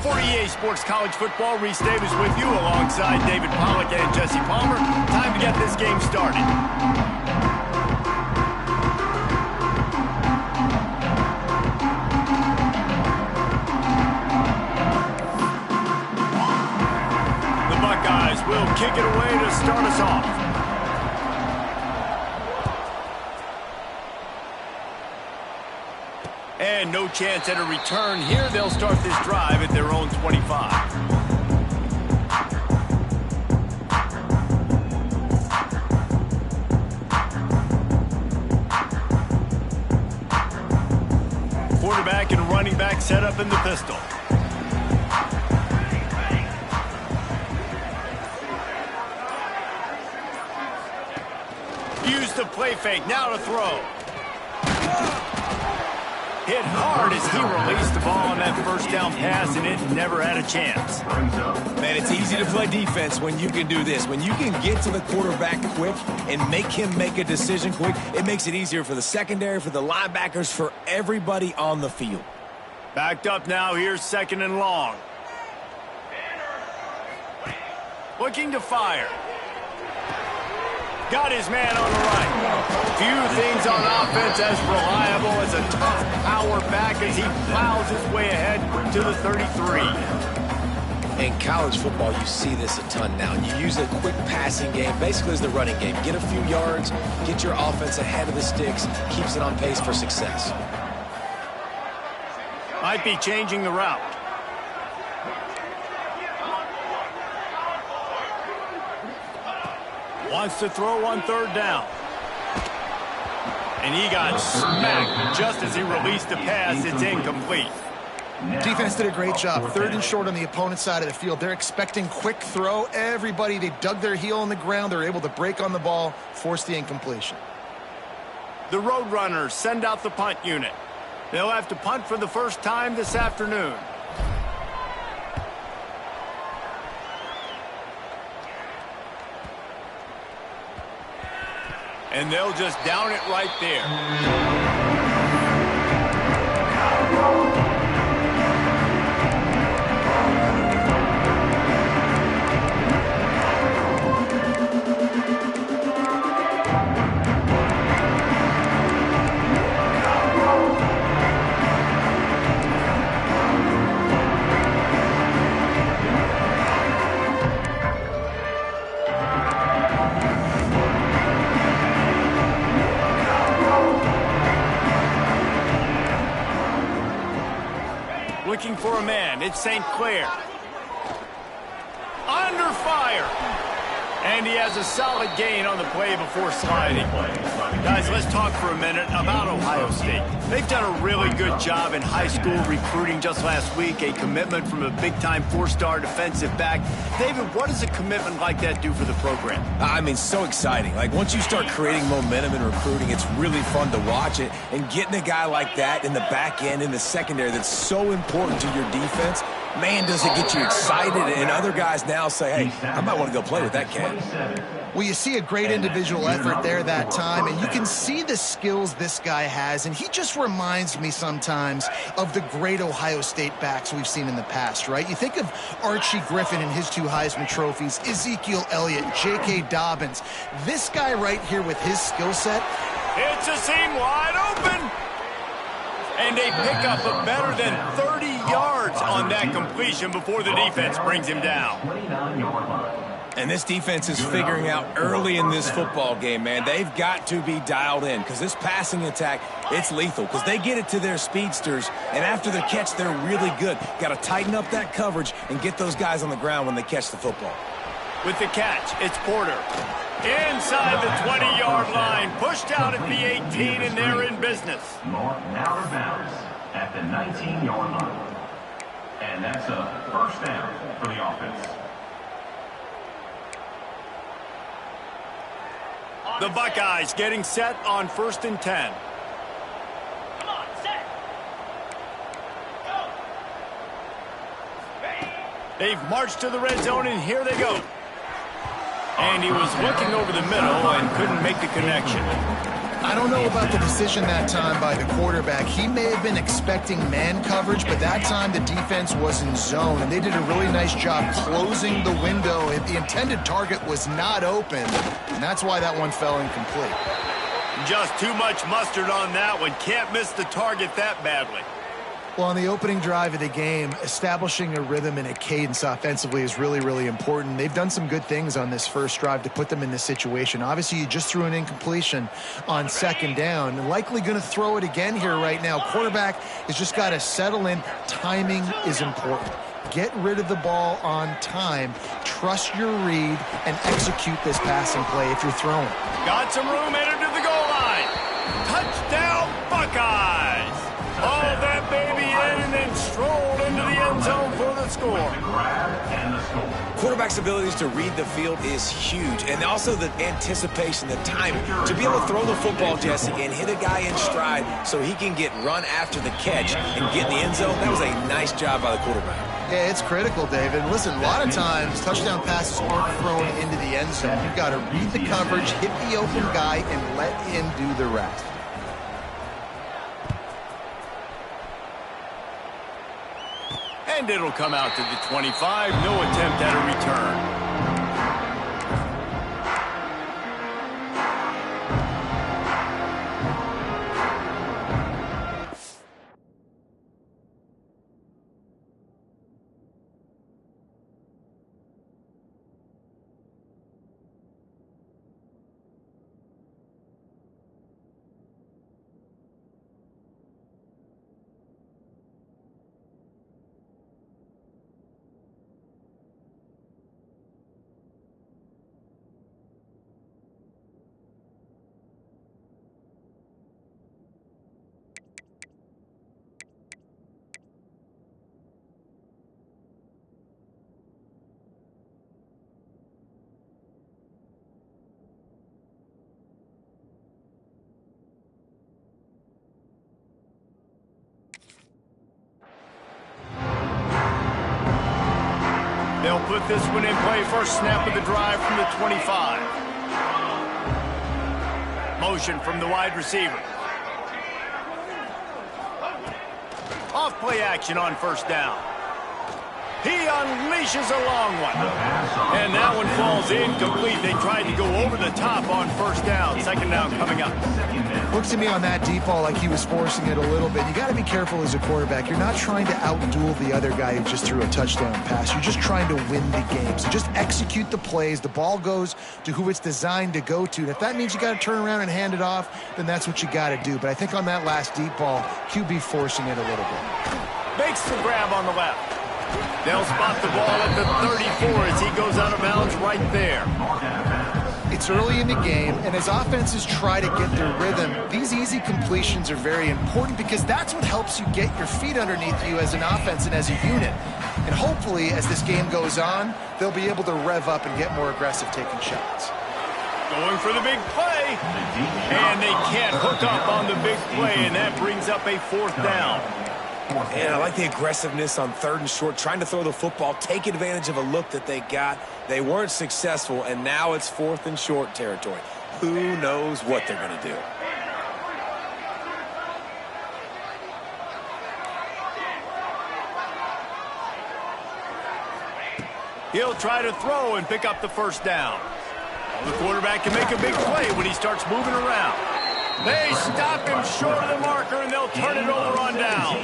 For EA Sports College Football, Reese Davis with you alongside David Pollack and Jesse Palmer. Time to get this game started. The Buckeyes will kick it away to start us off. And no chance at a return here. They'll start this drive at their own 25. Quarterback and running back set up in the pistol. Use the play fake. Now to throw. Hit hard as he released the ball on that first down pass, and it never had a chance. Man, it's easy to play defense when you can do this. When you can get to the quarterback quick and make him make a decision quick, it makes it easier for the secondary, for the linebackers, for everybody on the field. Backed up now. Here's second and long. Looking to fire. Got his man on the right. Few things on offense as reliable as a tough power back as he plows his way ahead to the 33. In college football, you see this a ton now. You use a quick passing game, basically as the running game. Get a few yards, get your offense ahead of the sticks, keeps it on pace for success. Might be changing the route. Wants to throw on third down. And he got smacked just as he released the pass. It's incomplete. Defense did a great job. Third and short on the opponent's side of the field. They're expecting quick throw. Everybody, they dug their heel on the ground. They're able to break on the ball, force the incompletion. The Roadrunners send out the punt unit. They'll have to punt for the first time this afternoon. And they'll just down it right there. Looking for a man. It's St. Clair. Under fire. And he has a solid gain on the play before sliding. Guys, let's talk for a minute about Ohio State. They've done a really good job in high school recruiting just last week. A commitment from a big-time four-star defensive back. David, what does a commitment like that do for the program? I mean, so exciting. Like, once you start creating momentum in recruiting, it's really fun to watch it. And getting a guy like that in the back end, in the secondary, that's so important to your defense, man, does it get you excited. And other guys now say, hey, I might want to go play with that cat. Well, you see a great individual effort there that time, and you can see the skills this guy has, and he just reminds me sometimes of the great Ohio State backs we've seen in the past, right? You think of Archie Griffin and his 2 Heisman trophies, Ezekiel Elliott, J.K. Dobbins. This guy right here with his skill set. It's a seam wide open. And a pickup of better than 30 yards on that completion before the defense brings him down. And this defense is figuring out early in this football game, man. They've got to be dialed in because this passing attack, it's lethal because they get it to their speedsters, and after the catch, they're really good. Got to tighten up that coverage and get those guys on the ground when they catch the football. With the catch, it's Porter. Inside the 20-yard line, pushed out at the 18, and they're in business. Now bounds at the 19-yard line. And that's a first down for the offense. The Buckeyes getting set on 1st and 10. Come on, set. Go. They've marched to the red zone, and here they go. And he was looking over the middle and couldn't make the connection. I don't know about the decision that time by the quarterback. He may have been expecting man coverage, but that time the defense was in zone, and they did a really nice job closing the window. The intended target was not open, and that's why that one fell incomplete. Just too much mustard on that one. Can't miss the target that badly. Well, on the opening drive of the game, establishing a rhythm and a cadence offensively is really, really important. They've done some good things on this first drive to put them in this situation. Obviously, you just threw an incompletion on second down, and likely going to throw it again here right now. Quarterback has just got to settle in. Timing is important. Get rid of the ball on time. Trust your read and execute this passing play if you're throwing. Got some room, headed to the goal line. Touchdown, Buckeyes! Oh, that baby in and then strolled into the end zone for the score. Quarterback's abilities to read the field is huge, and also the anticipation, the timing. To be able to throw the football, Jesse, and hit a guy in stride so he can get run after the catch and get in the end zone, that was a nice job by the quarterback. Yeah, it's critical, David. Listen, a lot of times touchdown passes aren't thrown into the end zone. You've got to read the coverage, hit the open guy, and let him do the rest. And it'll come out to the 25. No attempt at a return. They'll put this one in play. First snap of the drive from the 25. Motion from the wide receiver. Off play action on first down. He unleashes a long one. And that one falls incomplete. They tried to go over the top on first down. Second down coming up. Looks to me on that deep ball like he was forcing it a little bit. You got to be careful as a quarterback. You're not trying to outduel the other guy who just threw a touchdown pass. You're just trying to win the game. So just execute the plays. The ball goes to who it's designed to go to. And if that means you got to turn around and hand it off, then that's what you got to do. But I think on that last deep ball, QB forcing it a little bit. Makes the grab on the left. They'll spot the ball at the 34 as he goes out of bounds right there. It's early in the game, and as offenses try to get their rhythm, these easy completions are very important because that's what helps you get your feet underneath you as an offense and as a unit. And hopefully, as this game goes on, they'll be able to rev up and get more aggressive taking shots. Going for the big play. And they can't hook up on the big play, and that brings up a fourth down. And I like the aggressiveness on third and short, trying to throw the football, take advantage of a look that they got. They weren't successful, and now it's fourth and short territory. Who knows what they're going to do? He'll try to throw and pick up the first down. The quarterback can make a big play when he starts moving around. They stop him short of the marker, and they'll turn it over on down.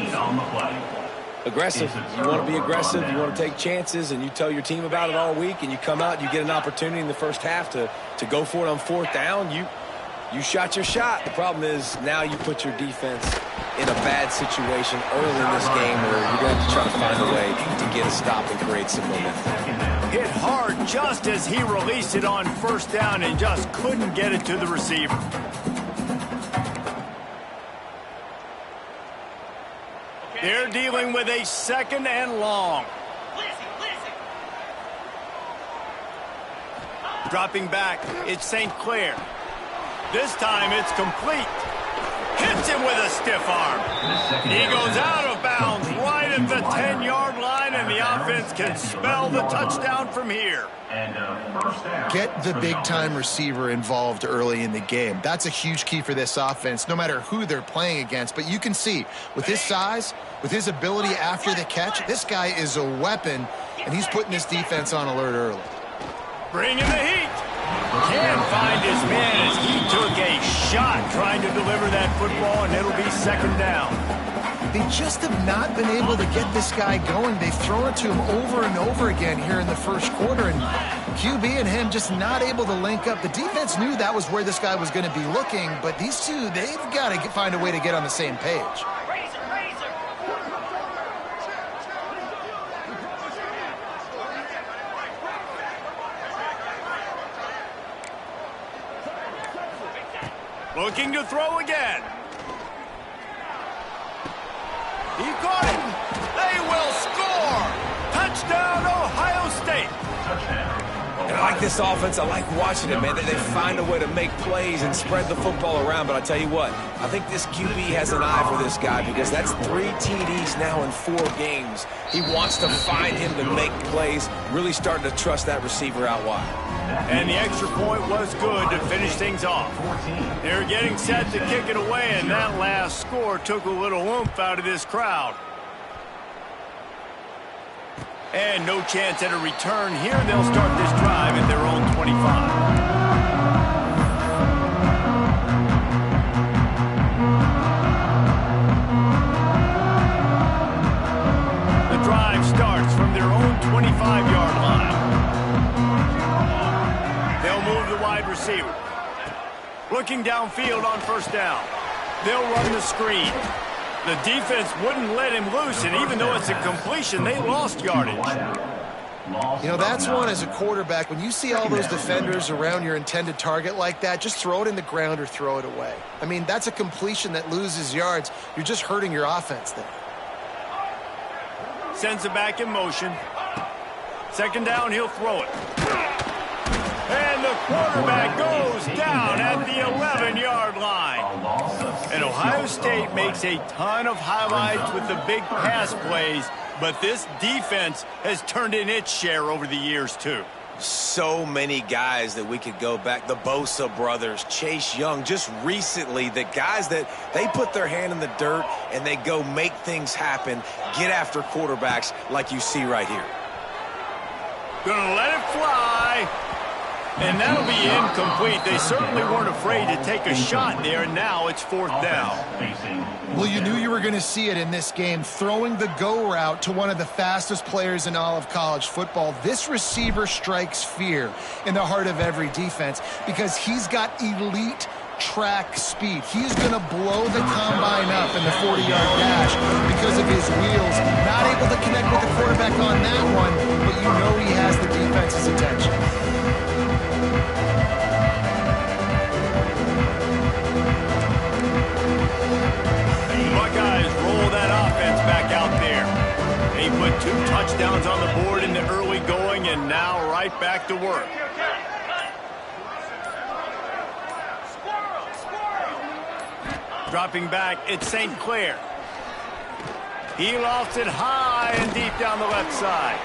Aggressive. You want to be aggressive. You want to take chances, and you tell your team about it all week, and you come out, you get an opportunity in the first half to go for it on fourth down. You shot your shot. The problem is now you put your defense in a bad situation early in this game where you're going to have to try to find a way to get a stop and create some momentum. Hit hard just as he released it on first down and just couldn't get it to the receiver. They're dealing with a second and long. Dropping back, it's St. Clair. This time it's complete. Hits him with a stiff arm. He goes out of bounds right at the 10-yard line, and the offense can spell the touchdown from here. And first down. Get the big-time receiver involved early in the game. That's a huge key for this offense, no matter who they're playing against. But you can see, with his size, with his ability after the catch, this guy is a weapon, and he's putting this defense on alert early. Bringing the heat. Can't find his man as he took a shot trying to deliver that football, and it'll be second down. They just have not been able to get this guy going. They've thrown it to him over and over again here in the first quarter, and QB and him just not able to link up. The defense knew that was where this guy was going to be looking, but these two, they've got to find a way to get on the same page. Razor, razor. Looking to throw again. He caught it. They will score. Touchdown, Ohio State. And I like this offense. I like watching it, man. They find a way to make plays and spread the football around. But I tell you what, I think this QB has an eye for this guy because that's 3 TDs now in 4 games. He wants to find him to make plays, really starting to trust that receiver out wide. And the extra point was good to finish things off. They're getting set to kick it away, and that last score took a little oomph out of this crowd. And no chance at a return here. They'll start this drive at their own 25. The drive starts from their own 25-yard line. They'll move the wide receiver. Looking downfield on first down. They'll run the screen. The defense wouldn't let him loose, and even though it's a completion, they lost yardage. You know, that's one as a quarterback. When you see all those defenders around your intended target like that, just throw it in the ground or throw it away. I mean, that's a completion that loses yards. You're just hurting your offense there. Sends it back in motion. Second down, he'll throw it. And the quarterback goes down at the 11-yard line. And Ohio State makes a ton of highlights with the big pass plays, but this defense has turned in its share over the years, too. So many guys that we could go back. The Bosa brothers, Chase Young, just recently, the guys that they put their hand in the dirt and they go make things happen, get after quarterbacks like you see right here. Gonna let it fly. And that'll be incomplete. They certainly weren't afraid to take a shot there, and now it's fourth down. Well, you knew you were going to see it in this game, throwing the go route to one of the fastest players in all of college football. This receiver strikes fear in the heart of every defense because he's got elite track speed. He's going to blow the combine up in the 40-yard dash because of his wheels. Not able to connect with the quarterback on that one, but you know he has the defense's attention. Buckeyes roll that offense back out there. They put 2 touchdowns on the board in the early going, and now right back to work. Dropping back, it's St. Clair. He lofts it high and deep down the left side.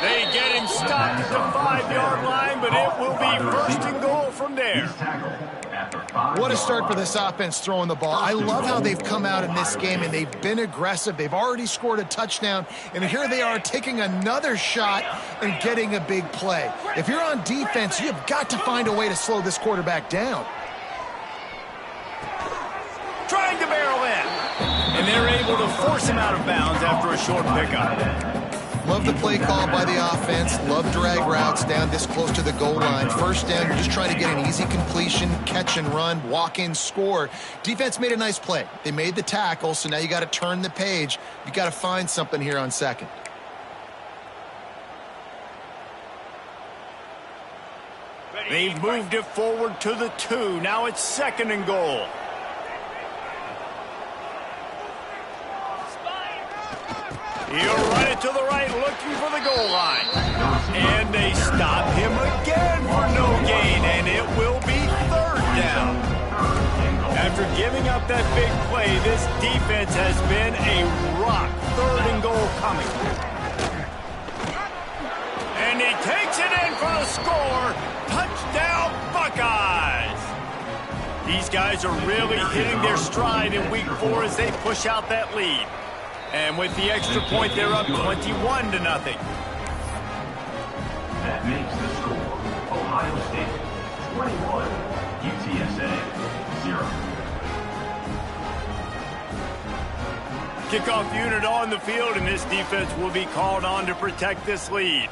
They get him stopped at the 5-yard line, but it will be first and goal from there. What a start for this offense throwing the ball. I love how they've come out in this game, and they've been aggressive. They've already scored a touchdown, and here they are taking another shot and getting a big play. If you're on defense, you've got to find a way to slow this quarterback down. Trying to barrel in, and they're able to force him out of bounds after a short pickup. Love the play call by the offense. Love drag routes down this close to the goal line. First down, you're just trying to get an easy completion, catch and run, walk in, score. Defense made a nice play. They made the tackle, so now you got to turn the page. You got to find something here on second. They've moved it forward to the 2. Now it's second and goal. He'll run it to the right, looking for the goal line. And they stop him again for no gain, and it will be third down. After giving up that big play, this defense has been a rock. Third and goal coming. And he takes it in for the score. Touchdown, Buckeyes. These guys are really hitting their stride in week 4 as they push out that lead. And with the extra point, they're up 21-0. That makes the score Ohio State 21, UTSA 0. Kickoff unit on the field, and this defense will be called on to protect this lead.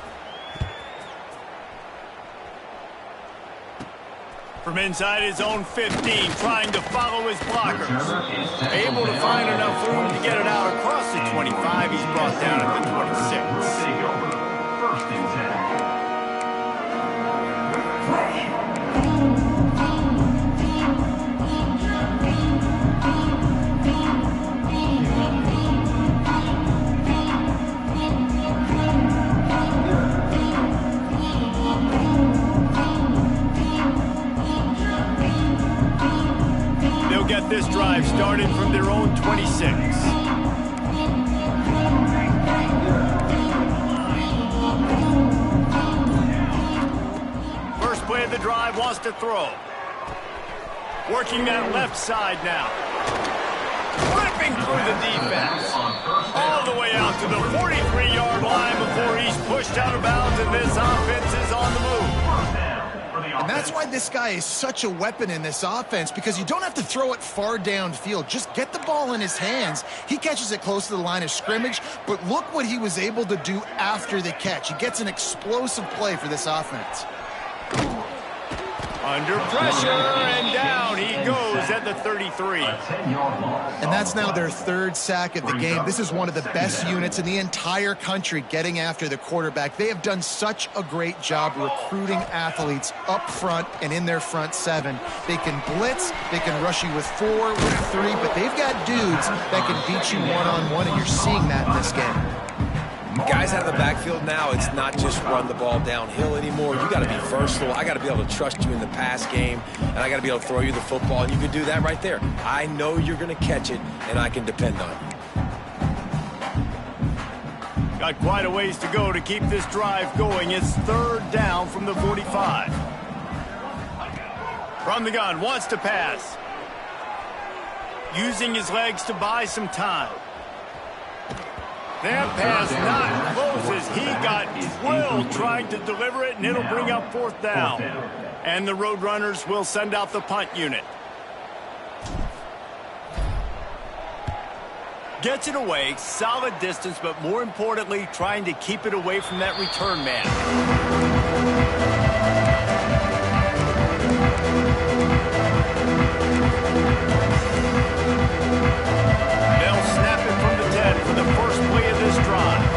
From inside his own 15, trying to follow his blockers. Able to find enough room to get it out across the 25. He's brought down at the 26. Take over. First and 10. They'll get this drive started from their own 26. First play of the drive, wants to throw. Working that left side now. Ripping through the defense. All the way out to the 43-yard line before he's pushed out of bounds, and this offense is on the move. And that's why this guy is such a weapon in this offense, because you don't have to throw it far downfield. Just get the ball in his hands. He catches it close to the line of scrimmage, but look what he was able to do after the catch. He gets an explosive play for this offense. Under pressure, and down he goes at the 33. And that's now their 3rd sack of the game. This is one of the best units in the entire country getting after the quarterback. They have done such a great job recruiting athletes up front and in their front 7. They can blitz, they can rush you with 4, with 3, but they've got dudes that can beat you one-on-one, and you're seeing that in this game. Guys out of the backfield now, it's not just run the ball downhill anymore. You got to be versatile. I got to be able to trust you in the pass game, and I got to be able to throw you the football, and you can do that right there. I know you're going to catch it, and I can depend on you. Got quite a ways to go to keep this drive going. It's 3rd down from the 45. From the gun, wants to pass. Using his legs to buy some time. That pass not close as he got drilled trying to deliver it, and it'll bring up 4th down. And the Roadrunners will send out the punt unit. Gets it away, solid distance, but more importantly, trying to keep it away from that return man. They'll snap it from the 10 for the first play of this drive.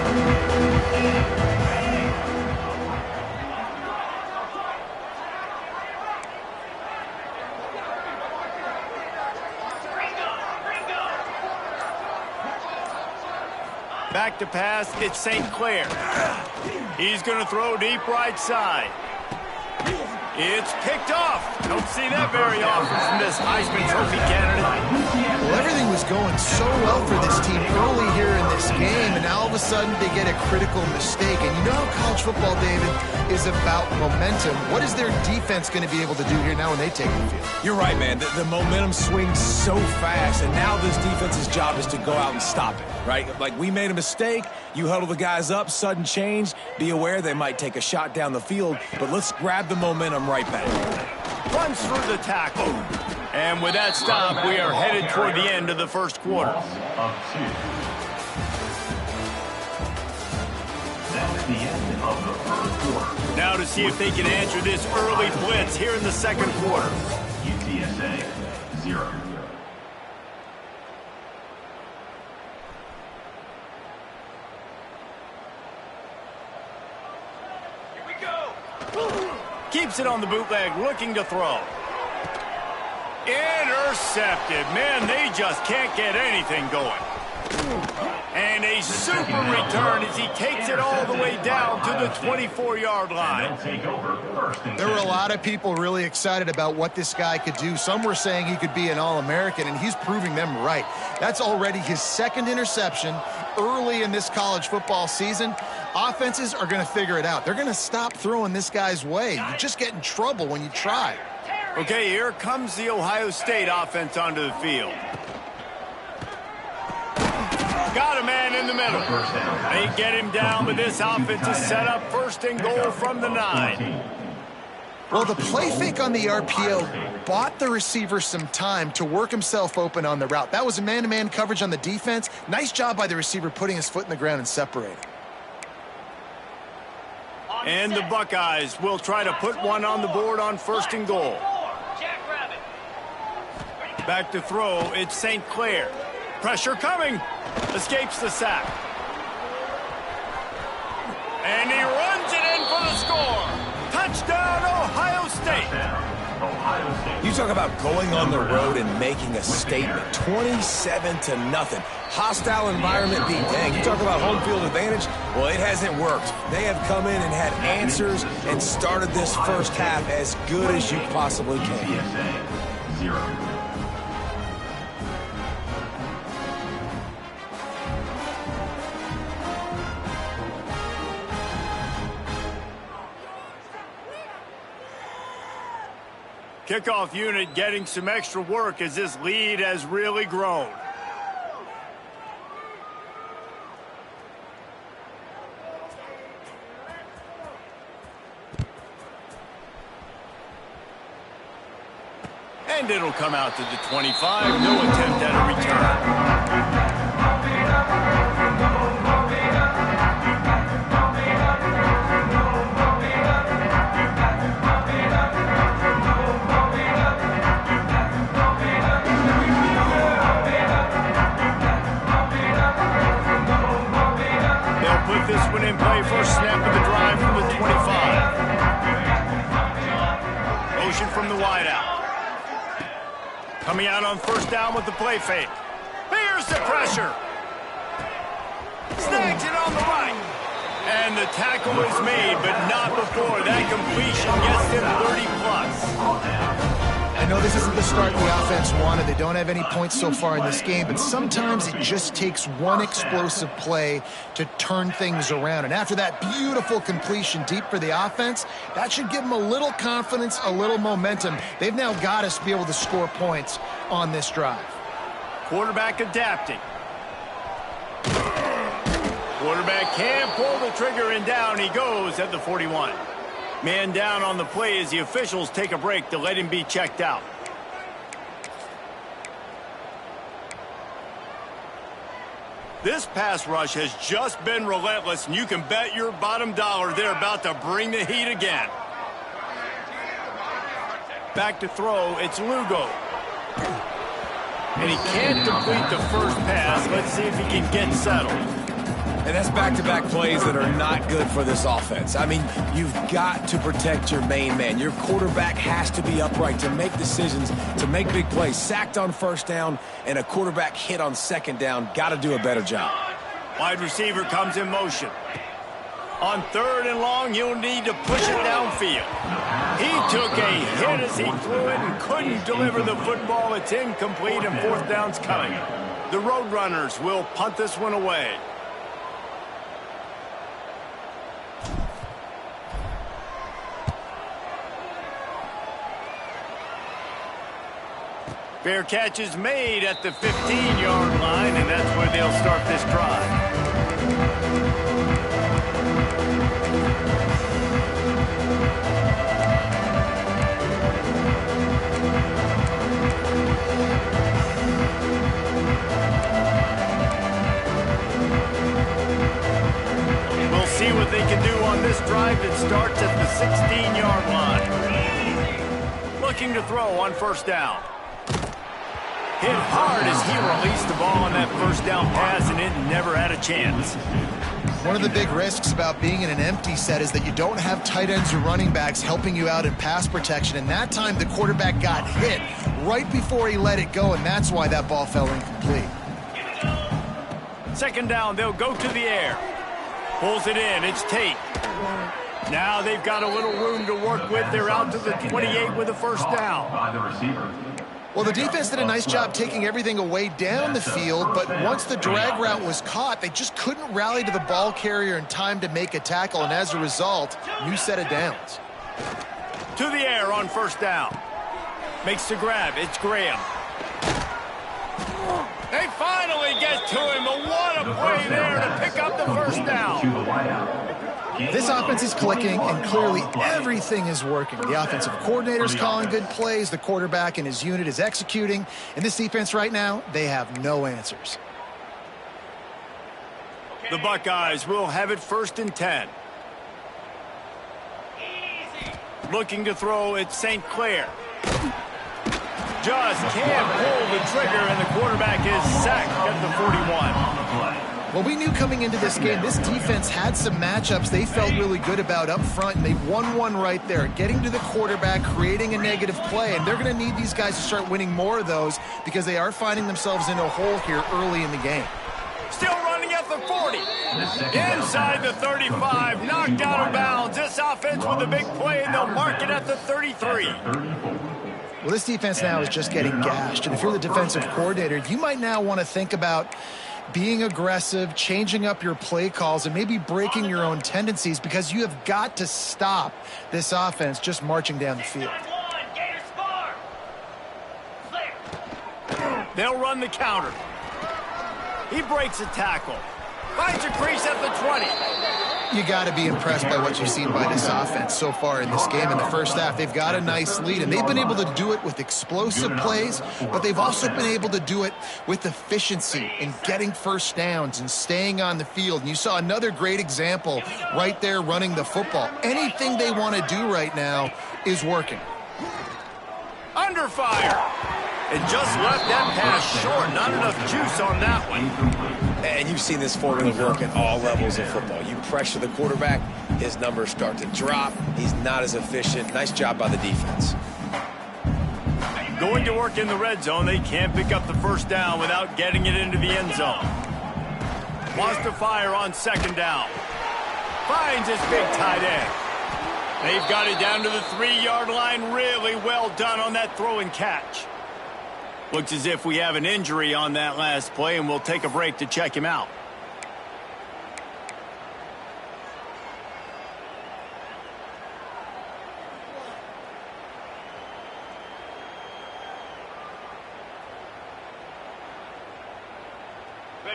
Back to pass, it's St. Clair. He's going to throw deep right side. It's picked off. Don't see that very often from this Heisman Trophy candidate. Well, everything was going so well for this team early here in this game, and now all of a sudden they get a critical mistake. And you know how college football, David, is about momentum. What is their defense going to be able to do here now when they take the field? You're right, man. The momentum swings so fast, and now this defense's job is to go out and stop it, right? Like, we made a mistake. You huddle the guys up, sudden change. Be aware they might take a shot down the field, but let's grab the momentum right back. Runs through the tackle. And with that stop, we are headed toward the end of the first quarter. That's the end of the first quarter. Now to see if they can answer this early blitz here in the second quarter. UTSA 0. Keeps it on the bootleg, looking to throw. Intercepted. Man, they just can't get anything going. And a super return as he takes it all the way down to the 24-yard line. There were a lot of people really excited about what this guy could do. Some were saying he could be an All-American, and he's proving them right. That's already his 2nd interception early in this college football season, offenses are going to figure it out. They're going to stop throwing this guy's way. You just get in trouble when you try. Okay, here comes the Ohio State offense onto the field. Got a man in the middle. They get him down, but this offense is set up first and goal from the 9. Well, the play fake on the RPO bought the receiver some time to work himself open on the route. That was a man-to-man coverage on the defense. Nice job by the receiver putting his foot in the ground and separating. And the Buckeyes will try to put one on the board on first and goal. Back to throw, it's St. Clair. Pressure coming. Escapes the sack. And he runs it in for the score. Touchdown, Ohio State. You talk about going on the road and making a statement. 27-0. Hostile environment beat dang. You talk about home field advantage. Well, it hasn't worked. They have come in and had answers and started this first half as good as you possibly can. UTSA 0. Kickoff unit getting some extra work as this lead has really grown. And it'll come out to the 25. No attempt at a return. This one in play, first snap of the drive from the 25. Motion from the wideout. Coming out on first down with the play fake. Here's the pressure. Snags it on the right. And the tackle is made, but not before that completion gets him 30+. I know this isn't the start the offense wanted. They don't have any points so far in this game, but sometimes it just takes one explosive play to turn things around. And after that beautiful completion deep for the offense, that should give them a little confidence, a little momentum. They've now got us to be able to score points on this drive. Quarterback adapting. Quarterback can't pull the trigger, and down he goes at the 41. Man down on the play as the officials take a break to let him be checked out. This pass rush has just been relentless, and you can bet your bottom dollar they're about to bring the heat again. Back to throw, it's Lugo. And he can't complete the first pass. Let's see if he can get settled. And that's back-to-back plays that are not good for this offense. I mean, you've got to protect your main man. Your quarterback has to be upright to make decisions, to make big plays. Sacked on first down and a quarterback hit on second down. Got to do a better job. Wide receiver comes in motion. On third and long, you'll need to push it downfield. He took a hit as he threw it and couldn't deliver the football. It's incomplete, and fourth down's coming. The Roadrunners will punt this one away. Fair catch is made at the 15-yard line, and that's where they'll start this drive. We'll see what they can do on this drive that starts at the 16-yard line. Looking to throw on first down. Hit hard as he released the ball on that first down pass, and it never had a chance. One of the big risks about being in an empty set is that you don't have tight ends or running backs helping you out in pass protection. And that time the quarterback got hit right before he let it go, and that's why that ball fell incomplete. Second down, they'll go to the air. Pulls it in, it's Tate. Now they've got a little room to work with. They're out to the 28 with a first down. By the receiver. Well, the defense did a nice job taking everything away down the field, but once the drag route was caught, they just couldn't rally to the ball carrier in time to make a tackle, and as a result, new set of downs. To the air on first down. Makes the grab. It's Graham. They finally get to him, but what a play there to pick up the first down. This offense is clicking, and clearly everything is working. The offensive coordinator's calling good plays, the quarterback and his unit is executing, and this defense right now, they have no answers. The Buckeyes will have it 1st and 10. Looking to throw at St. Clair. Just can't pull the trigger, and the quarterback is sacked at the 41. Well, we knew coming into this game, this defense had some matchups they felt really good about up front, and they won one right there, getting to the quarterback, creating a negative play, and they're going to need these guys to start winning more of those because they are finding themselves in a hole here early in the game. Still running at the 40. Inside the 35, knocked out of bounds. This offense with a big play, and they'll mark it at the 33. Well, this defense now is just getting gashed, and if you're the defensive coordinator, you might now want to think about being aggressive, changing up your play calls, and maybe breaking your own tendencies because you have got to stop this offense just marching down the field. They'll run the counter. He breaks a tackle. Finds a crease at the 20. You got to be impressed by what you've seen by this offense so far in this game. In the first half, they've got a nice lead, and they've been able to do it with explosive plays, but they've also been able to do it with efficiency and getting first downs and staying on the field. And you saw another great example right there running the football. Anything they want to do right now is working. Under fire. And just left that pass short. Not enough juice on that one. And you've seen this formula work at all levels of football. You pressure the quarterback, his numbers start to drop. He's not as efficient. Nice job by the defense. Going to work in the red zone. They can't pick up the first down without getting it into the end zone. Wants to fire on 2nd down. Finds his big tight end. They've got it down to the 3-yard line. Really well done on that throw and catch. Looks as if we have an injury on that last play, and we'll take a break to check him out.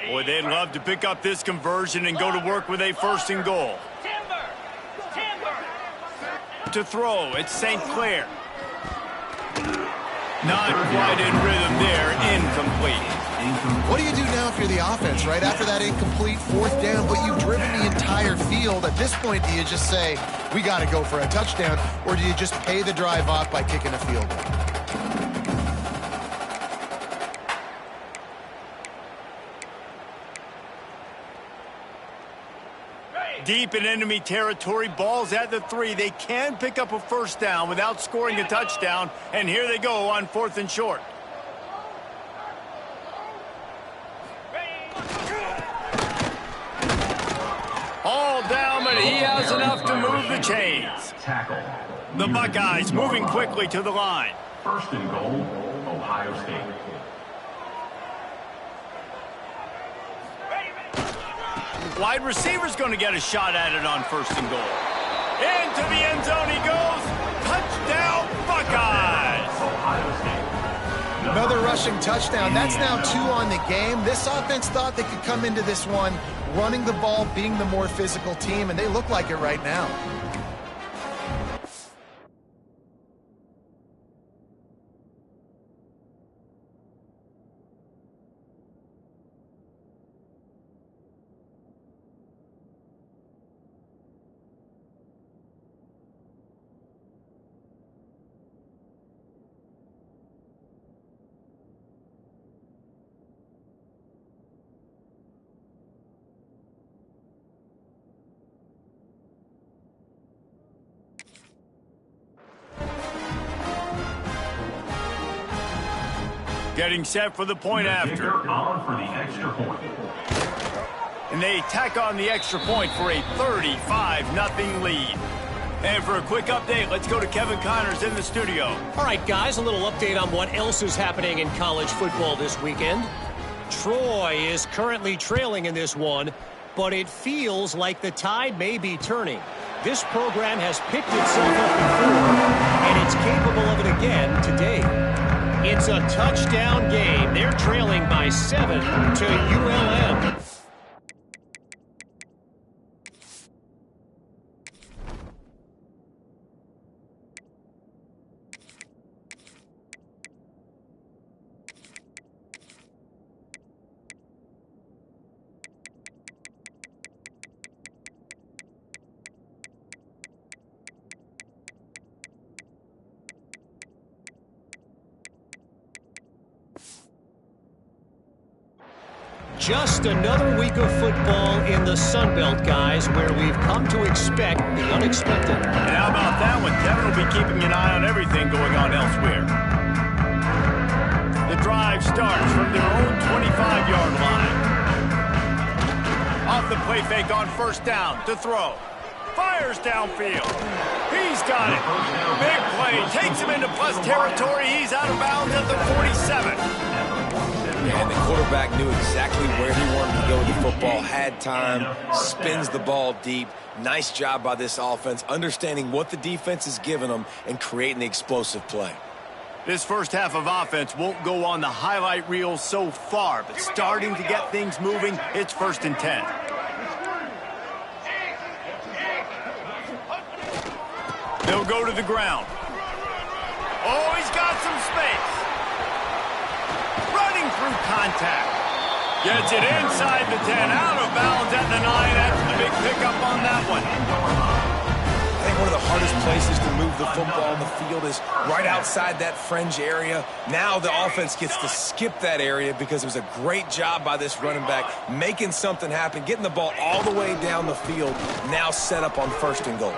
Boy, they'd love to pick up this conversion and go to work with a 1st and goal. To throw, it's St. Clair. Not quite in rhythm there, incomplete. What do you do now if you're the offense, right? After that incomplete 4th down, but you've driven the entire field. At this point, do you just say, we got to go for a touchdown, or do you just pay the drive off by kicking a field goal? Deep in enemy territory, ball's at the 3. They can pick up a first down without scoring a touchdown, and here they go on 4th and short. All down, but he has enough to move the chains. The Buckeyes moving quickly to the line. 1st and goal, Ohio State. Wide receiver's going to get a shot at it on 1st and goal. Into the end zone he goes. Touchdown, Buckeyes! Another rushing touchdown. That's now 2 on the game. This offense thought they could come into this one running the ball, being the more physical team, and they look like it right now. Getting set for the point after. On for the extra point. And they tack on the extra point for a 35-0 lead. And for a quick update, let's go to Kevin Connors in the studio. All right, guys, a little update on what else is happening in college football this weekend. Troy is currently trailing in this one, but it feels like the tide may be turning. This program has picked itself up before, and it's capable of it again today. It's a touchdown game. They're trailing by 7 to ULM. Just another week of football in the Sun Belt, guys, where we've come to expect the unexpected. And how about that one? Kevin will be keeping an eye on everything going on elsewhere. The drive starts from their own 25-yard line. Off the play fake on first down to throw. Fires downfield. He's got it. Big play. Takes him into plus territory. He's out of bounds at the 47. And the quarterback knew exactly where he wanted to go with the football, had time, spins the ball deep. Nice job by this offense, understanding what the defense is giving them and creating the explosive play. This first half of offense won't go on the highlight reel so far, but starting to get things moving, it's 1st and 10. They'll go to the ground. Oh, he's got some space. Running through contact. Gets it inside the 10, out of bounds at the 9. That's the big pickup on that one. I think one of the hardest places to move the football on the field is right outside that fringe area. Now the offense gets to skip that area because it was a great job by this running back making something happen, getting the ball all the way down the field, now set up on 1st and goal.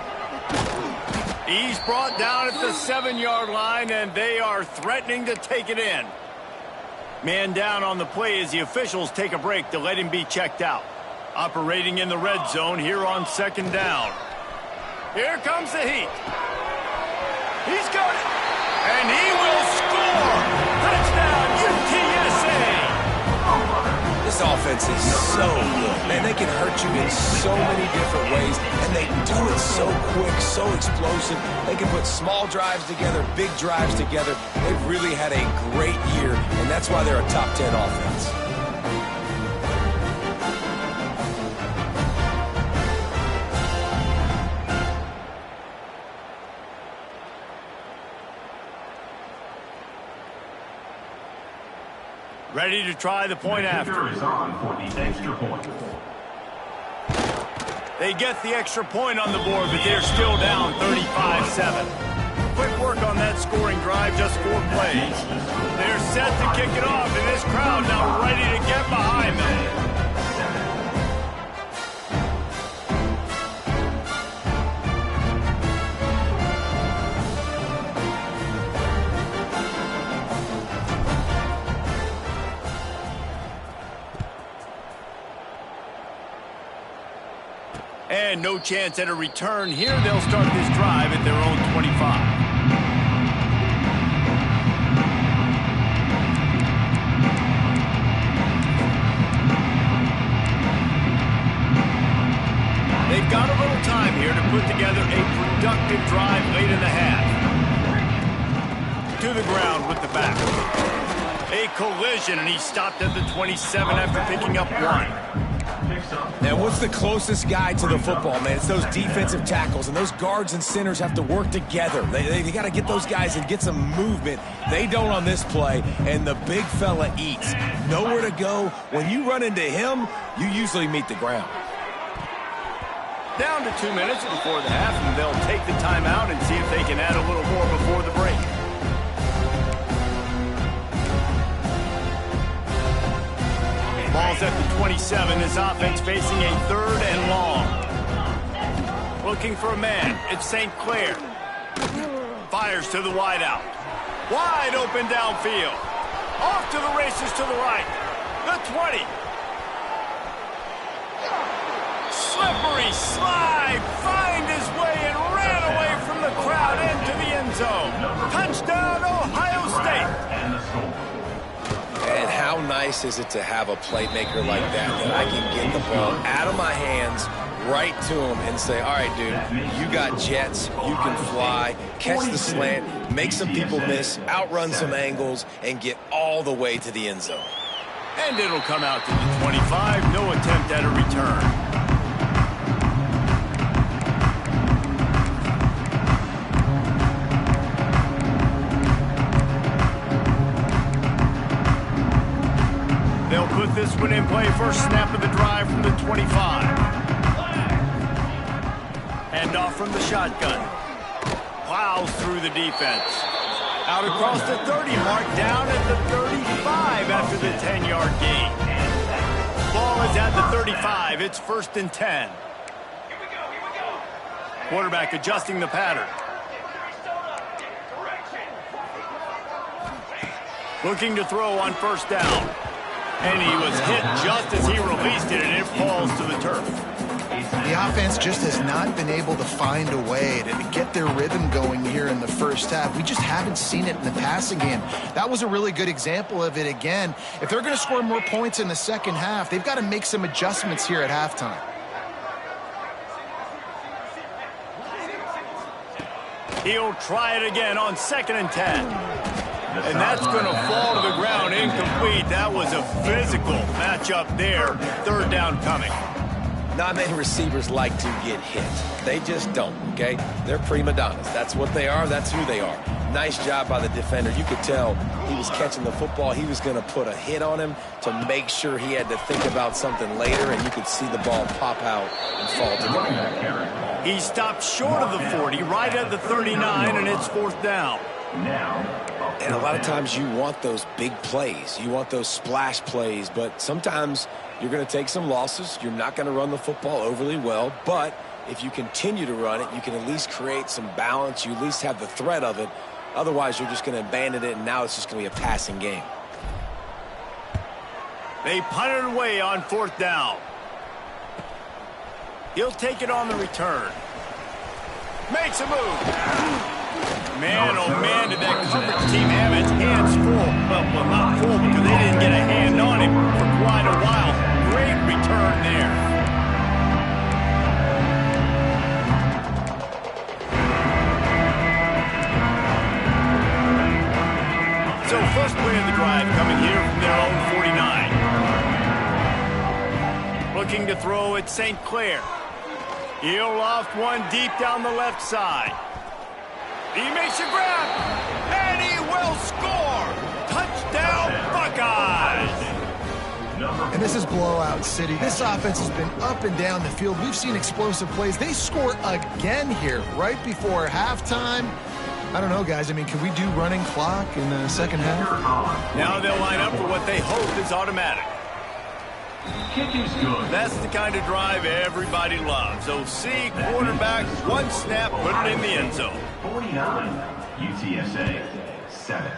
He's brought down at the 7-yard line, and they are threatening to take it in. Man down on the play as the officials take a break to let him be checked out. Operating in the red zone here on 2nd down. Here comes the heat. He's got it. And he will score. Touchdown, UTSA. This offense is so good. Man, they can hurt you in so many different ways, and they do it so quick, so explosive. They can put small drives together, big drives together. They've really had a great year, and that's why they're a top 10 offense. Ready to try the point after. Is on for the extra point. They get the extra point on the board, but they're still down 35-7. Quick work on that scoring drive, just 4 plays. They're set to kick it off, and this crowd now ready to get behind them. And no chance at a return here. They'll start this drive at their own 25. They've got a little time here to put together a productive drive late in the half. To the ground with the back. A collision, and he stopped at the 27 after picking up 1. Now, what's the closest guy to the football, man? It's those defensive tackles, and those guards and centers have to work together. They got to get those guys and get some movement. They don't on this play, and the big fella eats. Nowhere to go. When you run into him, you usually meet the ground. Down to 2 minutes before the half, and they'll take the timeout and see if they can add a little more before the break. Ball's at the 27. This offense facing a 3rd and long. Looking for a man. It's St. Clair. Fires to the wideout. Wide open downfield. Off to the races to the right. The 20. Slippery slide. Find his way and ran away nice is it to have a playmaker like that I can get the ball out of my hands right to him and say, all right, dude, you got jets, you can fly, catch the slant, make some people miss, outrun some angles, and get all the way to the end zone. And it'll come out to the 25. No attempt at a return. They'll put this one in play. First snap of the drive from the 25. Hand off from the shotgun. Plows through the defense. Out across the 30 mark, down at the 35 after the 10-yard gain. Ball is at the 35. It's 1st and 10. Quarterback adjusting the pattern. Looking to throw on 1st down. And he was hit just as he released it, and it falls to the turf. The offense just has not been able to find a way to get their rhythm going here in the first half. We just haven't seen it in the passing game. That was a really good example of it again. If they're going to score more points in the second half, they've got to make some adjustments here at halftime. He'll try it again on 2nd and 10. And that's going to fall to the ground, incomplete. That was a physical matchup there. 3rd down coming. Not many receivers like to get hit. They just don't, okay? They're prima donnas. That's what they are. That's who they are. Nice job by the defender. You could tell he was catching the football. He was going to put a hit on him to make sure he had to think about something later, and you could see the ball pop out and fall to the ground. He stopped short of the 40, right at the 39, and it's 4th down. And a lot of times you want those big plays. You want those splash plays, but sometimes you're going to take some losses. You're not going to run the football overly well, but if you continue to run it, you can at least create some balance. You at least have the threat of it. Otherwise, you're just going to abandon it, and now it's just going to be a passing game. They punt it away on 4th down. He'll take it on the return. Makes a move. Man, oh man, did that coverage team have its hands full. Well, not full because they didn't get a hand on him for quite a while. Great return there. So first play of the drive coming here from their own 49. Looking to throw at St. Clair. He'll loft one deep down the left side. He makes a grab, and he will score! Touchdown, Buckeyes! And this is blowout city. This offense has been up and down the field. We've seen explosive plays. They score again here right before halftime. I don't know, guys. I mean, can we do running clock in the second half? Now they'll line up for what they hope is automatic. Kick is good. That's the kind of drive everybody loves. OC, quarterback, one snap, put it in the end zone. 49, UTSA, 7.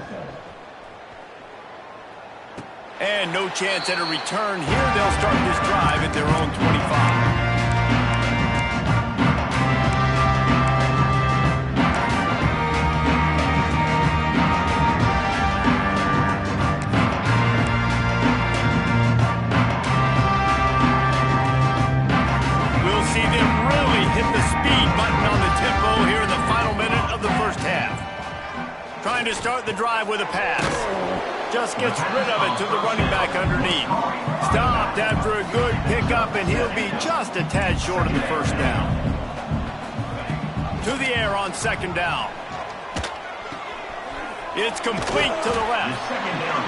And no chance at a return here. They'll start this drive at their own 25. Trying to start the drive with a pass. Just gets rid of it to the running back underneath. Stopped after a good pickup, and he'll be just a tad short of the 1st down. To the air on 2nd down. It's complete to the left.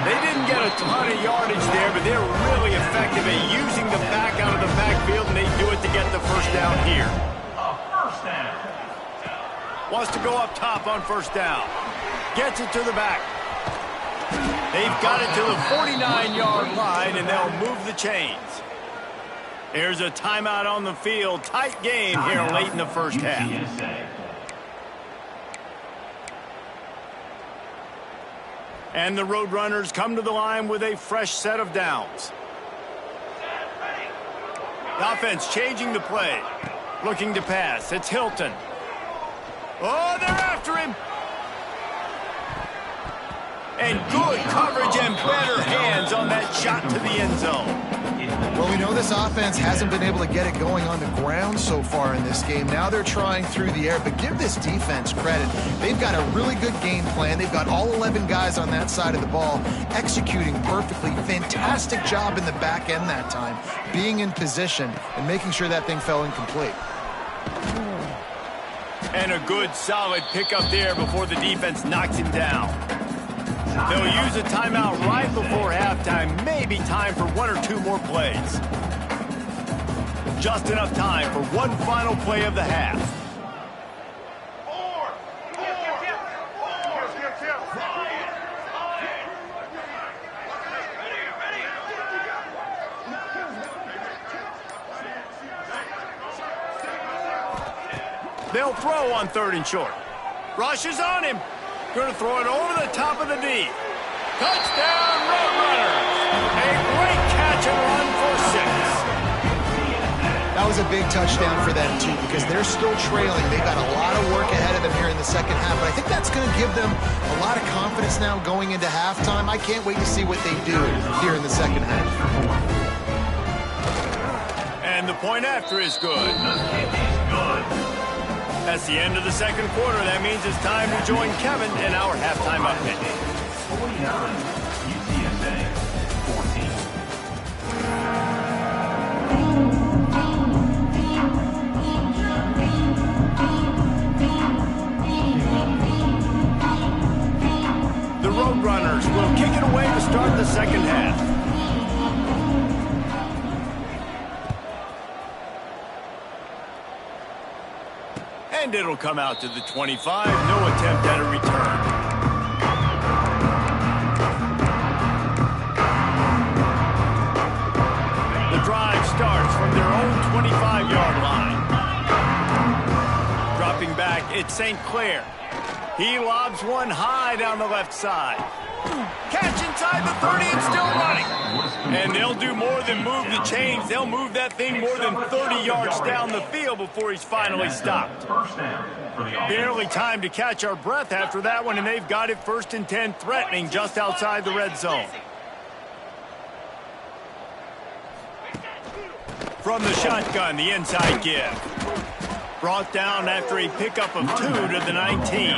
They didn't get a ton of yardage there, but they're really effective at using the back out of the backfield, and they do it to get the 1st down here. First down. Wants to go up top on 1st down. Gets it to the back. They've got it to the 49-yard line, and they'll move the chains. There's a timeout on the field. Tight game here late in the first half. And the Roadrunners come to the line with a fresh set of downs. The offense changing the play. Looking to pass. It's Hilton. Oh, they're after him. And good coverage and better hands on that shot to the end zone. Well, we know this offense hasn't been able to get it going on the ground so far in this game. Now they're trying through the air, but give this defense credit. They've got a really good game plan. They've got all 11 guys on that side of the ball executing perfectly. Fantastic job in the back end that time, being in position and making sure that thing fell incomplete. And a good, solid pickup there before the defense knocks him down. They'll use a timeout right before halftime, maybe time for one or two more plays. Just enough time for one final play of the half. They'll throw on 3rd and short. Rush is on him. Going to throw it over the top of the D. Touchdown, Roadrunners! A great catch and run for 6. That was a big touchdown for them, too, because they're still trailing. They got a lot of work ahead of them here in the second half, but I think that's going to give them a lot of confidence now going into halftime. I can't wait to see what they do here in the second half. And the point after is good. That's the end of the second quarter. That means it's time to join Kevin in our halftime update. 49, UTSA 14. The Roadrunners will kick it away to start the second half. And it'll come out to the 25. No attempt at a return. The drive starts from their own 25-yard line. Dropping back, it's St. Clair. He lobs one high down the left side. Catch inside the 30 and still running. And they'll do more than move the chains. They'll move that thing more than 30 yards down the field before he's finally stopped. Barely time to catch our breath after that one, and they've got it 1st and 10, threatening just outside the red zone. From the shotgun, the inside give. Brought down after a pickup of 2 to the 19.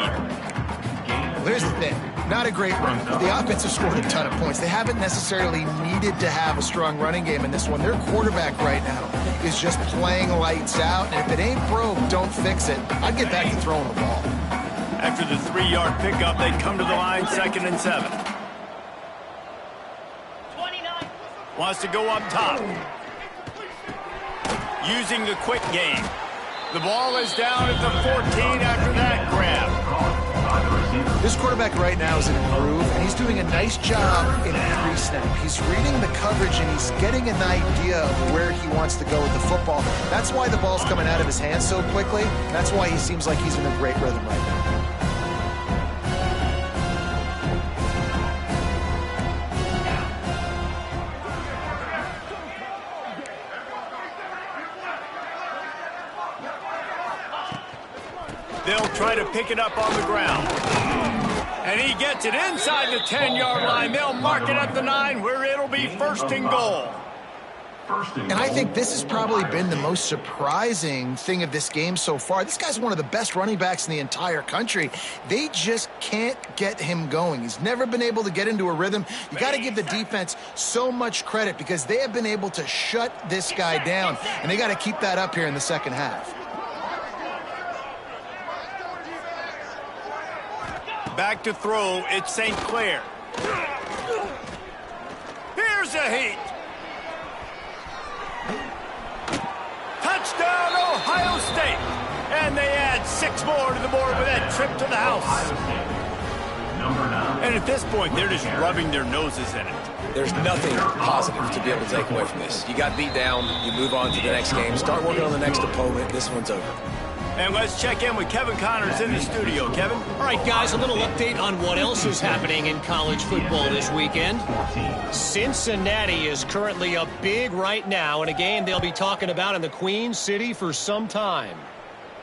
Well, here's the thing. Not a great run. The offense has scored a ton of points. They haven't necessarily needed to have a strong running game in this one. Their quarterback right now is just playing lights out, and if it ain't broke, don't fix it. I'd get back to throwing the ball. After the 3-yard pickup, they come to the line 2nd and 7. 29. Wants to go up top. Using the quick game. The ball is down at the 14 after that grab. This quarterback right now is in a groove, and he's doing a nice job in pre-snap. He's reading the coverage, and he's getting an idea of where he wants to go with the football. That's why the ball's coming out of his hands so quickly. That's why he seems like he's in a great rhythm right now. They'll try to pick it up on the ground. And he gets it inside the 10-yard line. They'll mark it at the 9, where it'll be 1st and goal. And I think this has probably been the most surprising thing of this game so far. This guy's one of the best running backs in the entire country. They just can't get him going. He's never been able to get into a rhythm. You got to give the defense so much credit because they have been able to shut this guy down, and they got to keep that up here in the second half. Back to throw, it's St. Clair. Here's a heat. Touchdown, Ohio State. And they add 6 more to the board with that trip to the house. And at this point, they're just rubbing their noses in it. There's nothing positive to be able to take away from this. You got beat down, you move on to the next game, start working on the next opponent. This one's over. And let's check in with Kevin Connors in the studio. Kevin? All right, guys, a little update on what else is happening in college football this weekend. Cincinnati is currently up big right now in a game they'll be talking about in the Queen City for some time.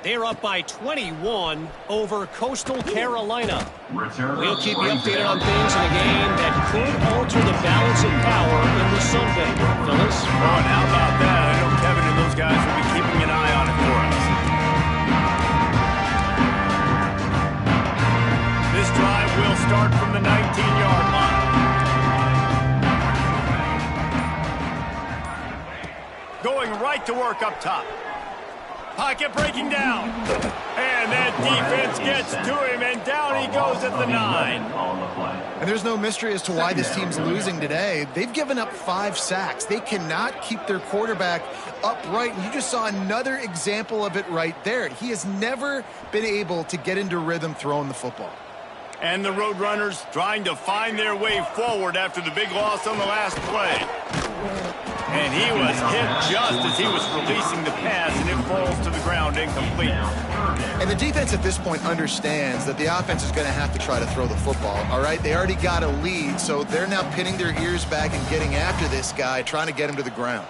They're up by 21 over Coastal Carolina. We'll keep you updated on things in a game that could alter the balance of power in the Sun Belt. Phyllis? Oh, and how about that? I know Kevin and those guys will be keeping an eye on it for us. This drive will start from the 19-yard line. Going right to work up top. Pocket breaking down. And that defense gets to him, and down he goes at the 9. And there's no mystery as to why this team's losing today. They've given up 5 sacks. They cannot keep their quarterback upright. And you just saw another example of it right there. He has never been able to get into rhythm throwing the football. And the Roadrunners trying to find their way forward after the big loss on the last play. And he was hit just as he was releasing the pass, and it falls to the ground incomplete. And the defense at this point understands that the offense is going to have to try to throw the football, all right? They already got a lead, so they're now pinning their ears back and getting after this guy, trying to get him to the ground.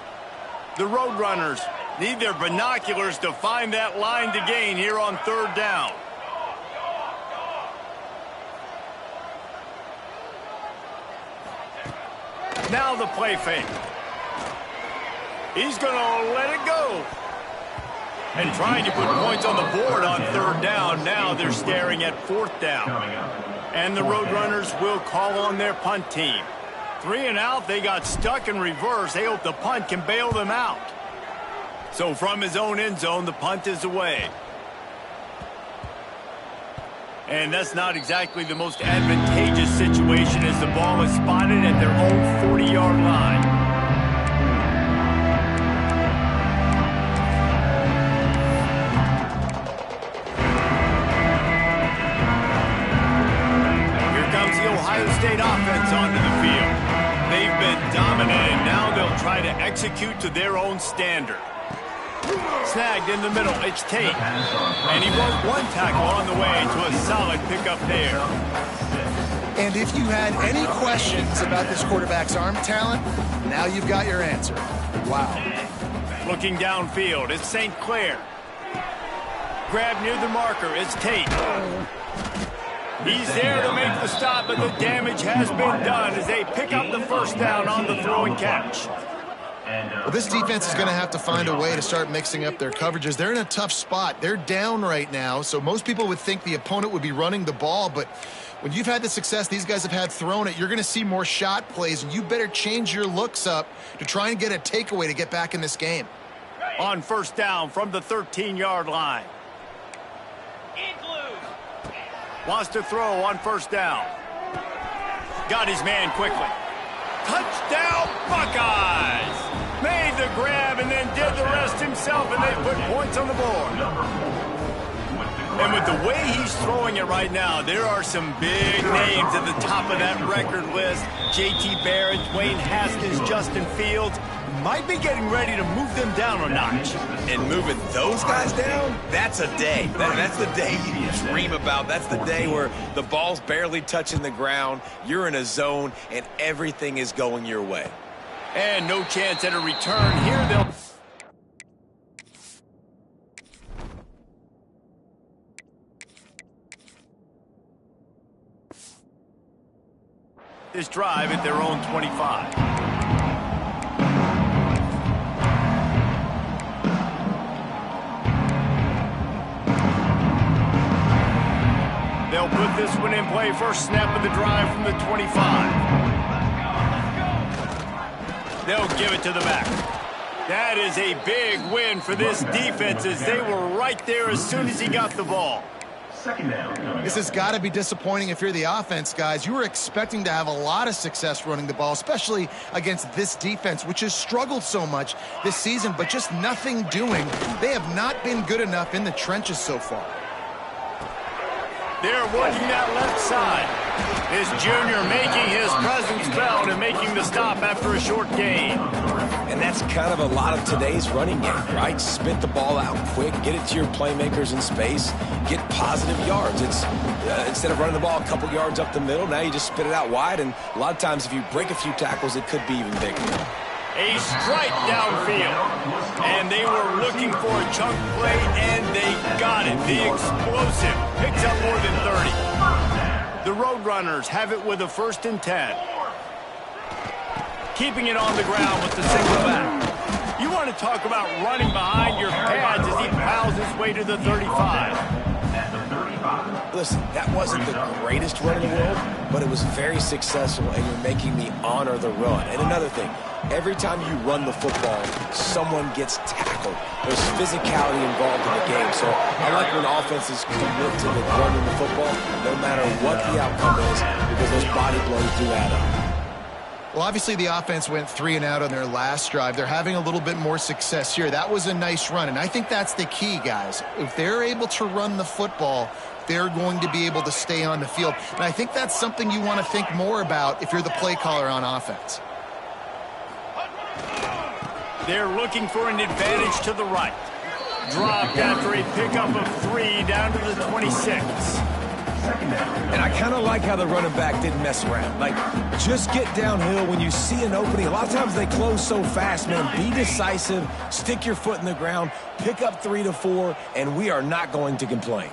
The Roadrunners need their binoculars to find that line to gain here on 3rd down. Now the play fake. He's going to let it go. And trying to put points on the board on 3rd down. Now they're staring at 4th down. And the Roadrunners will call on their punt team. 3 and out, they got stuck in reverse. They hope the punt can bail them out. So from his own end zone, the punt is away. And that's not exactly the most advantageous situation as the ball is spotted at their own 40-yard line. Ohio State offense onto the field. They've been dominant, and now they'll try to execute to their own standard. Snagged in the middle, it's Tate. And he broke 1 tackle on the way to a solid pickup there. And if you had any questions about this quarterback's arm talent, now you've got your answer. Wow. Looking downfield, it's St. Clair. Grab near the marker, it's Tate. He's there to make the stop, but the damage has been done as they pick up the 1st down on the throw and catch. Well, this defense is going to have to find a way to start mixing up their coverages. They're in a tough spot. They're down right now, so most people would think the opponent would be running the ball, but when you've had the success these guys have had throwing it, you're going to see more shot plays, and you better change your looks up to try and get a takeaway to get back in this game. On 1st down from the 13-yard line. Wants to throw on 1st down. Got his man quickly. Touchdown, Buckeyes! Made the grab and then did the rest himself, and they put points on the board. And with the way he's throwing it right now, there are some big names at the top of that record list. J.T. Barrett, Dwayne Haskins, Justin Fields. Might be getting ready to move them down a notch. And moving those guys down, that's a day. That's the day you dream about. That's the day where the ball's barely touching the ground, you're in a zone, and everything is going your way. And no chance at a return here. They'll... this drive at their own 25. They'll put this one in play. 1st snap of the drive from the 25. They'll give it to the back. That is a big win for this defense as they were right there as soon as he got the ball. This has got to be disappointing if you're the offense, guys. You were expecting to have a lot of success running the ball, especially against this defense, which has struggled so much this season, but just nothing doing. They have not been good enough in the trenches so far. They're working that left side. This junior making his presence felt and making the stop after a short gain. And that's kind of a lot of today's running game, right? Spit the ball out quick, get it to your playmakers in space, get positive yards. It's instead of running the ball a couple yards up the middle, now you just spit it out wide, and a lot of times if you break a few tackles, it could be even bigger. A strike downfield. And they were looking for a chunk play, and they got it. The explosive picks up more than 30. The Roadrunners have it with a 1st and 10. Keeping it on the ground with the single back. You want to talk about running behind your pads as he plows his way to the 35. Listen, that wasn't the greatest run in the world, but it was very successful, and you're making me honor the run. And another thing, every time you run the football, someone gets tackled. There's physicality involved in the game, so I like when offenses commit to the running the football, no matter what the outcome is, because those body blows do add up. Well, obviously the offense went 3 and out on their last drive. They're having a little bit more success here. That was a nice run, and I think that's the key, guys. If they're able to run the football, they're going to be able to stay on the field. And I think that's something you want to think more about if you're the play caller on offense. They're looking for an advantage to the right. Dropped after a pickup of 3 down to the 26. And I kind of like how the running back didn't mess around. Like, just get downhill when you see an opening. A lot of times they close so fast, man. Be decisive, stick your foot in the ground, pick up 3 to 4, and we are not going to complain.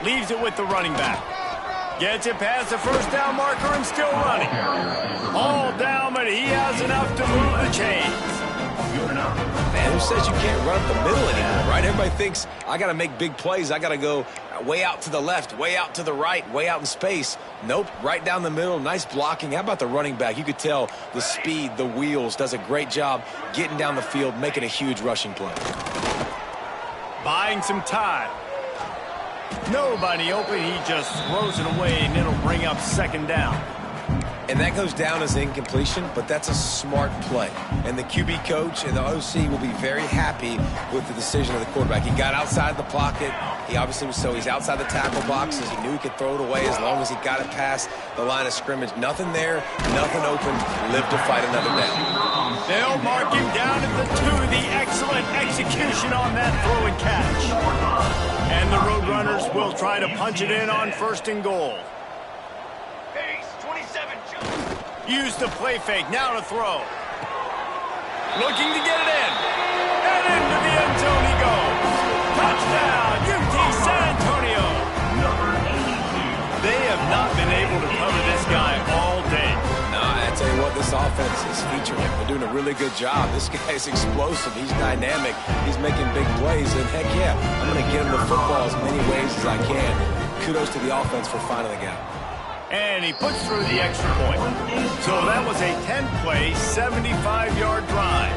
Leaves it with the running back. Gets it past the 1st down marker and still running. All down, but he has enough to move the chains. Man, who says you can't run up the middle anymore, right? Everybody thinks, I got to make big plays. I got to go way out to the left, way out to the right, way out in space. Nope, right down the middle, nice blocking. How about the running back? You could tell the speed, the wheels, does a great job getting down the field, making a huge rushing play. Buying some time. Nobody open, he just throws it away, and it'll bring up 2nd down. And that goes down as incompletion, but that's a smart play. And the QB coach and the OC will be very happy with the decision of the quarterback. He got outside the pocket. He obviously was he's outside the tackle boxes. He knew he could throw it away as long as he got it past the line of scrimmage. Nothing there, nothing open. Live to fight another down. They'll mark him down at the 2. The excellent execution on that throw and catch. And the Roadrunners will try to punch it in on 1st and goal. Use the play fake, now to throw. Looking to get it in. And into the end zone he goes. Touchdown, UT San Antonio. They have not been able to cover this guy all day. No, I tell you what, this offense is featuring him. They're doing a really good job. This guy's explosive. He's dynamic. He's making big plays. And heck yeah, I'm going to get him the football as many ways as I can. Kudos to the offense for finding the gap. And he puts through the extra point. So that was a 10-play, 75-yard drive.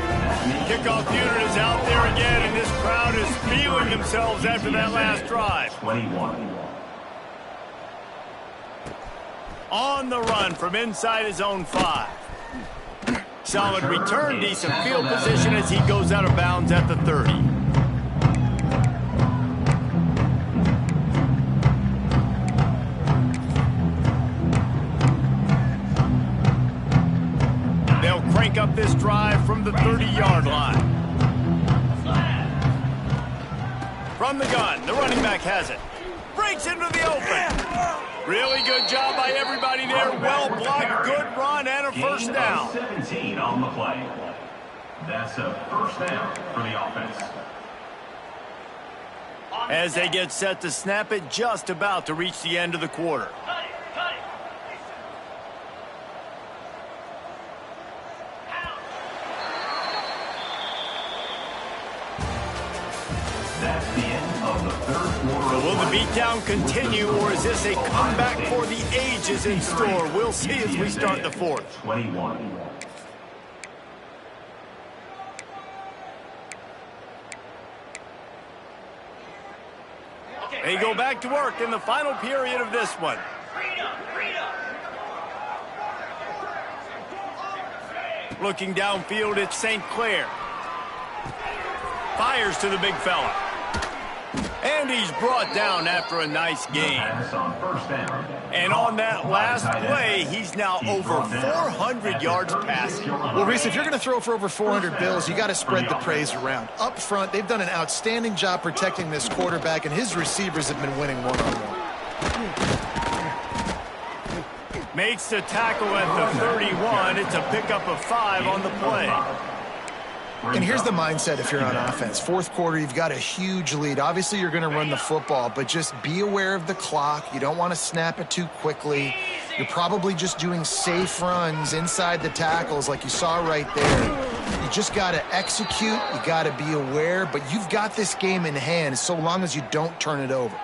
Kickoff unit is out there again, and this crowd is feeling themselves after that last drive. 21. On the run from inside his own 5. Solid return, decent field position as he goes out of bounds at the 30. They'll crank up this drive from the 30-yard line. From the gun, the running back has it. Breaks into the open. Really good job by everybody there. Well blocked, good run, and a 1st down. 17 on the play. That's a 1st down for the offense. As they get set to snap it, just about to reach the end of the quarter. That's the end of the 3rd quarter. So will the beatdown continue, or is this a comeback for the ages in store? We'll see as we start the 4th. 21. They go back to work in the final period of this one. Looking downfield, it's St. Clair. Fires to the big fella. And he's brought down after a nice gain. And on that last play, he's now over 400 yards passing. Well, Reese, if you're going to throw for over 400 bills, you got to spread the praise around. Up front, they've done an outstanding job protecting this quarterback, and his receivers have been winning one-on-one. Makes the tackle at the 31. It's a pickup of 5 on the play. And here's the mindset if you're on offense. Fourth quarter, you've got a huge lead. Obviously, you're going to run the football, but just be aware of the clock. You don't want to snap it too quickly. You're probably just doing safe runs inside the tackles like you saw right there. You just got to execute. You got to be aware, but you've got this game in hand so long as you don't turn it over.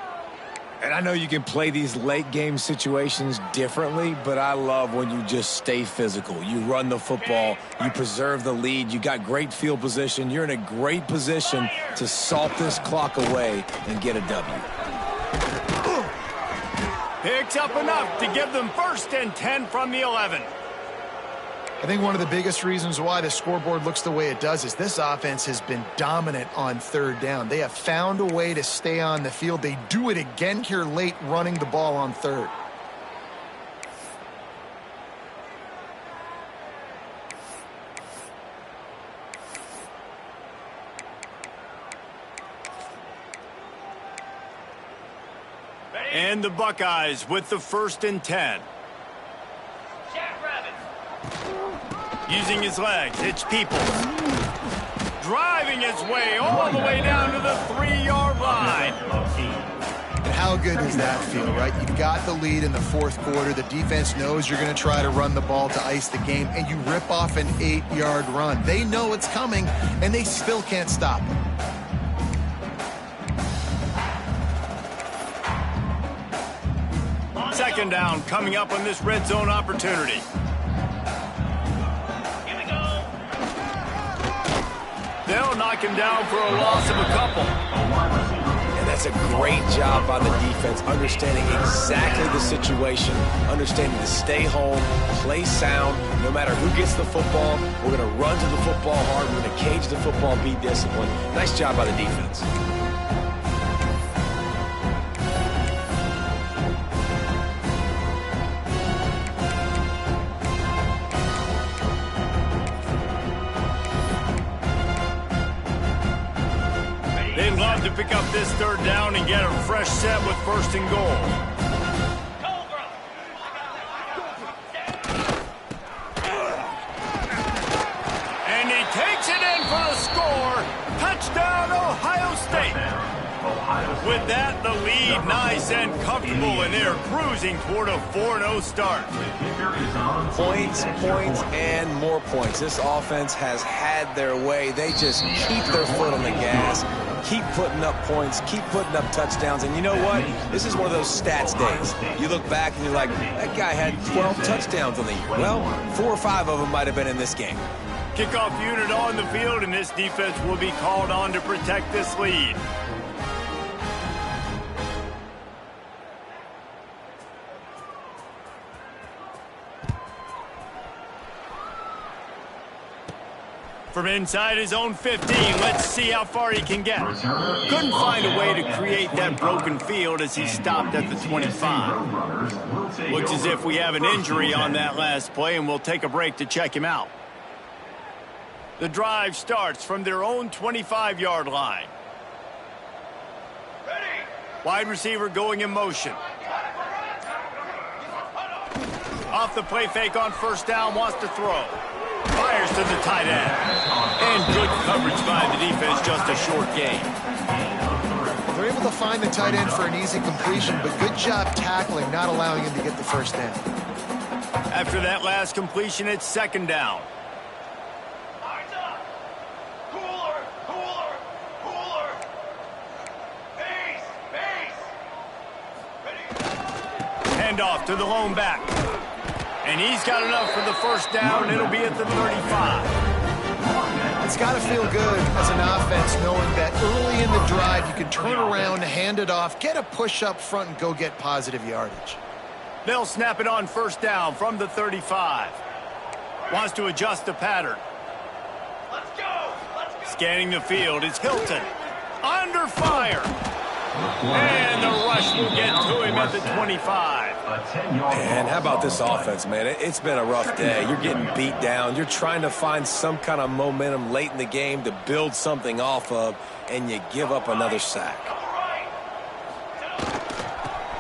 And I know you can play these late game situations differently, but I love when you just stay physical. You run the football, you preserve the lead, you got great field position, you're in a great position to salt this clock away and get a W. Picks up enough to give them 1st and 10 from the 11. I think one of the biggest reasons why the scoreboard looks the way it does is this offense has been dominant on 3rd down. They have found a way to stay on the field. They do it again here late running the ball on 3rd. And the Buckeyes with the 1st and 10. Using his legs, it's Peoples. Driving his way all the way down to the 3-yard line. And how good does that feel, right? You've got the lead in the 4th quarter. The defense knows you're going to try to run the ball to ice the game, and you rip off an 8-yard run. They know it's coming, and they still can't stop it. Second down coming up on this red zone opportunity. They'll knock him down for a loss of a couple. And that's a great job by the defense, understanding exactly the situation, understanding to stay home, play sound. No matter who gets the football, we're going to run to the football hard. We're going to cage the football, be disciplined. Nice job by the defense. They'd love to pick up this 3rd down and get a fresh set with 1st and goal. And he takes it in for a score. Touchdown, Ohio State. With that, the lead nice and comfortable, and they're cruising toward a 4-0 start. Points, points, and more points. This offense has had their way. They just keep their foot on the gas, keep putting up points, keep putting up touchdowns. And you know what? This is one of those stats days. You look back and you're like, that guy had 12 touchdowns on the year. Well, 4 or 5 of them might have been in this game. Kickoff unit on the field, and this defense will be called on to protect this lead. From inside his own 15, let's see how far he can get. Couldn't find a way to create that broken field as he stopped at the 25. Looks as if we have an injury on that last play, and we'll take a break to check him out. The drive starts from their own 25-yard line. Wide receiver going in motion. Off the play fake on 1st down, wants to throw. Fires to the tight end. And good coverage by the defense, just a short gain. They're able to find the tight end for an easy completion, but good job tackling, not allowing him to get the 1st down. After that last completion, it's 2nd down. Handoff to the lone back. And he's got enough for the 1st down. It'll be at the 35. It's got to feel good as an offense knowing that early in the drive you can turn around, hand it off, get a push up front, and go get positive yardage. They'll snap it on 1st down from the 35. Wants to adjust the pattern. Let's go. Scanning the field is Hilton. Under fire. And the rush will get to him at the 25. And how about this offense, man? It's been a rough day. You're getting beat down. You're trying to find some kind of momentum late in the game to build something off of, and you give up another sack.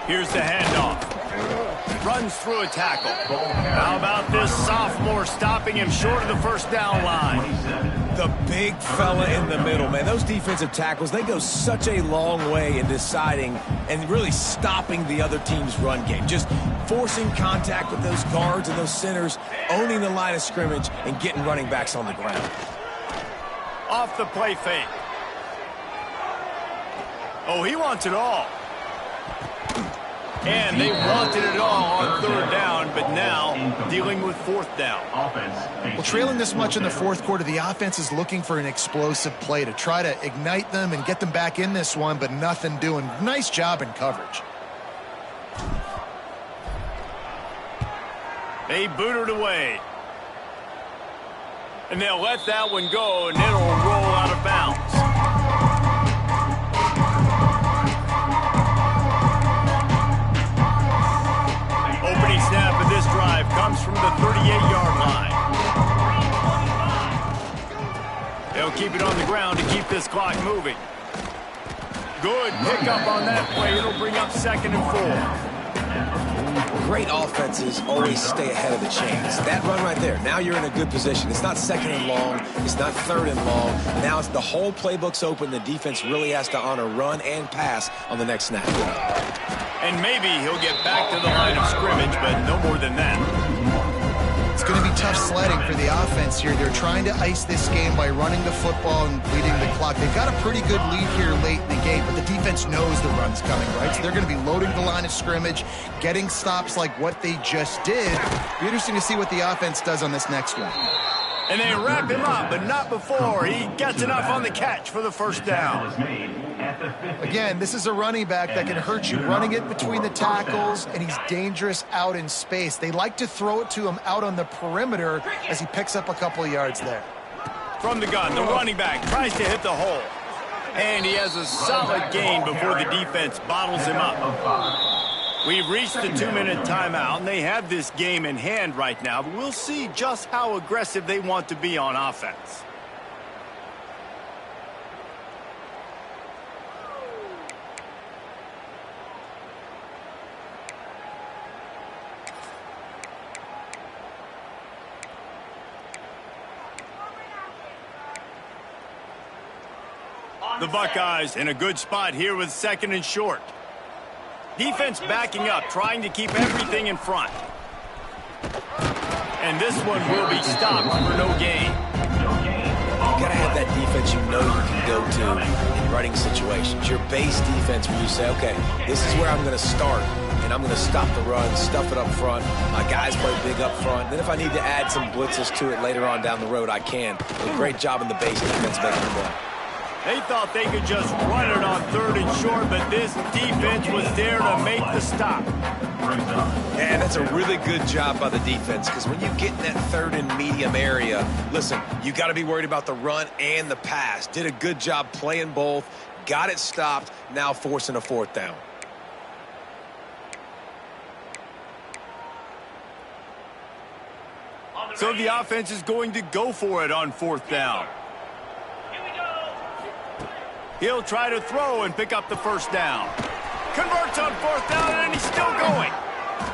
Here's the handoff. runs through a tackle. How about this sophomore stopping him short of the first down line? The big fella in the middle, man. Those defensive tackles, they go such a long way in deciding and really stopping the other team's run game. Just forcing contact with those guards and those centers, owning the line of scrimmage, and getting running backs on the ground. Off the play fake. Oh, he wants it all. And they wanted it all on third down, but now dealing with fourth down. Well, trailing this much in the fourth quarter, the offense is looking for an explosive play to try to ignite them and get them back in this one, but nothing doing. Nice job in coverage. They boot it away. And they'll let that one go, and it'll roll out of bounds. Opening snap of this drive comes from the 38-yard line. They'll keep it on the ground to keep this clock moving. Good pickup on that play. It'll bring up 2nd and 4. Great offenses always stay ahead of the chains. That run right there, now you're in a good position. It's not 2nd and long. It's not 3rd and long. Now it's the whole playbook's open. The defense really has to honor run and pass on the next snap. And maybe he'll get back to the line of scrimmage, but no more than that. It's going to be tough sledding for the offense here. They're trying to ice this game by running the football and leading the clock. They've got a pretty good lead here late in the game, but the defense knows the run's coming, right? So they're going to be loading the line of scrimmage, getting stops like what they just did. Be interesting to see what the offense does on this next one. And they wrap him up, but not before he gets enough on the catch for the first down. Again, this is a running back that can hurt you running it between the tackles, and he's dangerous out in space. They like to throw it to him out on the perimeter as he picks up a couple of yards there. From the gun, the running back tries to hit the hole. And he has a solid gain before the defense bottles him up. We've reached the 2-minute timeout, and they have this game in hand right now, but we'll see just how aggressive they want to be on offense. The Buckeyes in a good spot here with 2nd and short. Defense backing up, trying to keep everything in front. And this one will be stopped for no gain. You got to have that defense you know you can go to in running situations. Your base defense where you say, okay, this is where I'm going to start, and I'm going to stop the run, stuff it up front. My guys play big up front. Then if I need to add some blitzes to it later on down the road, I can. A great job in the base defense making the play. They thought they could just run it on 3rd and short, but this defense was there to make the stop. And that's a really good job by the defense, because when you get in that 3rd and medium area, listen, you got to be worried about the run and the pass. Did a good job playing both, got it stopped, now forcing a 4th down. So the offense is going to go for it on 4th down. He'll try to throw and pick up the first down. Converts on 4th down, and he's still going.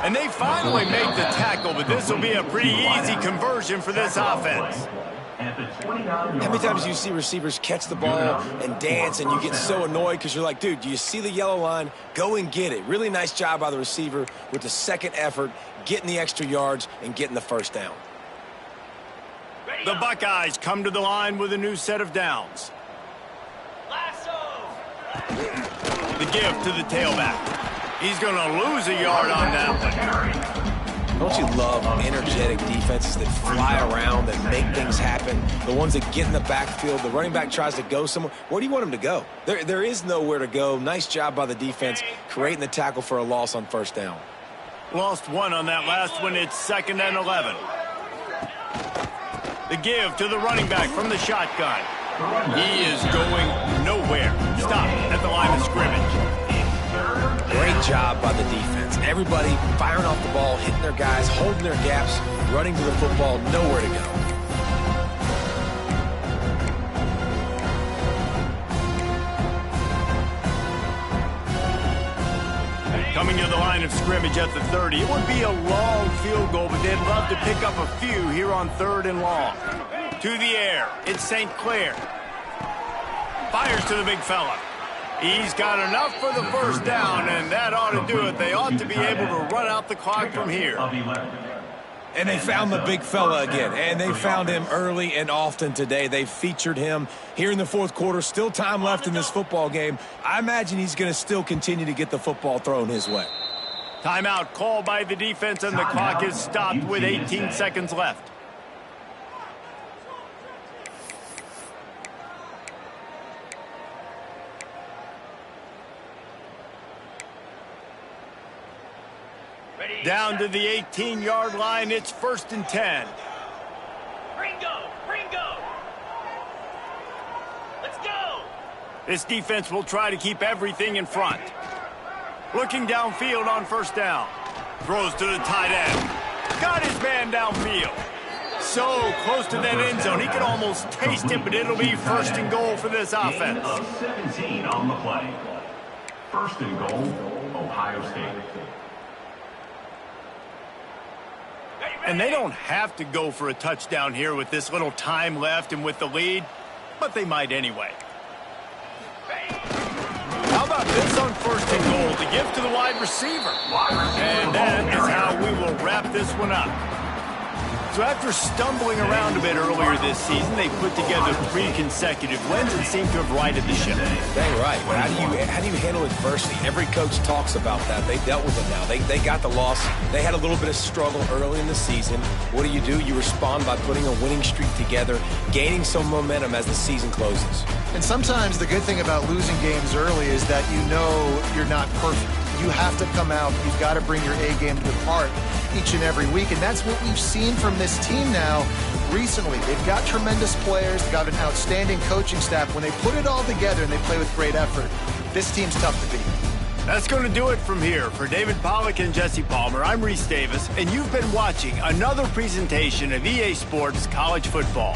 And they finally make the tackle, but this will be a pretty easy conversion for this offense. How many times do you see receivers catch the ball and dance, and you get so annoyed because you're like, dude, do you see the yellow line? Go and get it. Really nice job by the receiver with the 2nd effort, getting the extra yards and getting the first down. The Buckeyes come to the line with a new set of downs. The give to the tailback. He's going to lose a yard on that one. Don't you love energetic defenses that fly around and make things happen? The ones that get in the backfield, the running back tries to go somewhere. Where do you want him to go? There is nowhere to go. Nice job by the defense creating the tackle for a loss on 1st down. Lost 1 on that last one. It's 2nd and 11. The give to the running back from the shotgun. He is going nowhere. Stop at the line of scrimmage. Great job by the defense. Everybody firing off the ball, hitting their guys, holding their gaps, running to the football, nowhere to go. coming to the line of scrimmage at the 30. It would be a long field goal, but they'd love to pick up a few here on 3rd and long. To the air, it's St. Clair. Fires to the big fella. He's got enough for the first down, and that ought to do it. They ought to be able to run out the clock from here. And they found the big fella again, and they found him early and often today. They featured him here in the 4th quarter. Still time left in this football game. I imagine he's going to still continue to get the football thrown his way. Timeout called by the defense, and the clock is stopped with 18 seconds left. Down to the 18-yard line, it's 1st and 10. Ringo! Ringo! Let's go! This defense will try to keep everything in front. Looking downfield on 1st down. Throws to the tight end. Got his man downfield. So close to that end zone, he could almost taste it, but it'll be 1st and goal for this offense. 17 on the play. 1st and goal, Ohio State. And they don't have to go for a touchdown here with this little time left and with the lead, but they might anyway. How about this on 1st and goal to give to the wide receiver? And that is how we will wrap this one up. So after stumbling around a bit earlier this season, they put together 3 consecutive wins and seem to have righted the ship. Dang right. How do you handle adversity? Every coach talks about that. They dealt with it now. They got the loss. They had a little bit of struggle early in the season. What do? You respond by putting a winning streak together, gaining some momentum as the season closes. And sometimes the good thing about losing games early is that you know you're not perfect. You have to come out. You've got to bring your A game to the park each and every week, and that's what we've seen from this team now recently. They've got tremendous players. They've got an outstanding coaching staff. When they put it all together and they play with great effort, this team's tough to beat. That's going to do it from here. For David Pollack and Jesse Palmer, I'm Reese Davis, and you've been watching another presentation of EA Sports College Football.